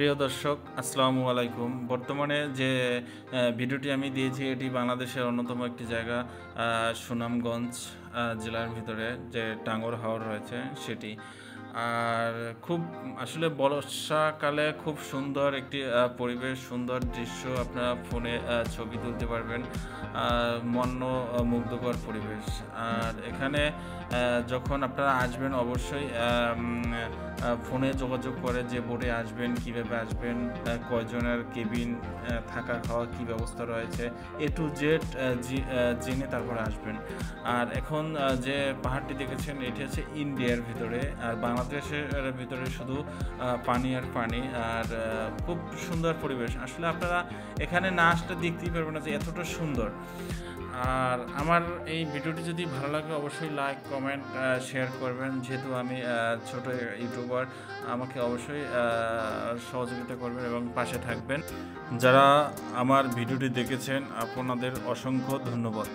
প্রিয় দর্শক, আসসালামু আলাইকুম। বর্তমানে যে ভিডিওটি আমি দিয়েছি এটি বাংলাদেশের অন্যতম একটি জায়গা, সুনামগঞ্জ জেলার ভিতরে যে টাঙ্গর হাওর রয়েছে সেটি। আর খুব আসলে বর্ষাকালে খুব সুন্দর একটি পরিবেশ, সুন্দর দৃশ্য আপনারা ফোনে ছবি তুলতে পারবেন। মুগ্ধকর পরিবেশ। আর এখানে যখন আপনারা আসবেন অবশ্যই ফোনে যোগাযোগ করে যে বোটে আসবেন, কীভাবে আসবেন, কয়জনের কেবিন, থাকা খাওয়া কী ব্যবস্থা রয়েছে, A to Z জেনে তারপরে আসবেন। আর এখন যে পাহাড়টি দেখেছেন এটি হচ্ছে ইন্ডিয়ার ভিতরে, আর বাংলাদেশের ভিতরে শুধু পানি আর পানি। আর খুব সুন্দর পরিবেশ। আসলে আপনারা এখানে না আসলে দেখতেই পারবেন না যে এতটা সুন্দর। আর আমার এই ভিডিওটি যদি ভালো লাগে অবশ্যই লাইক, কমেন্ট, শেয়ার করবেন। যেহেতু আমি ছোট ইউটিউবার, আমাকে অবশ্যই সহযোগিতা করবেন এবং পাশে থাকবেন। যারা আমার ভিডিওটি দেখেছেন আপনাদের অসংখ্য ধন্যবাদ।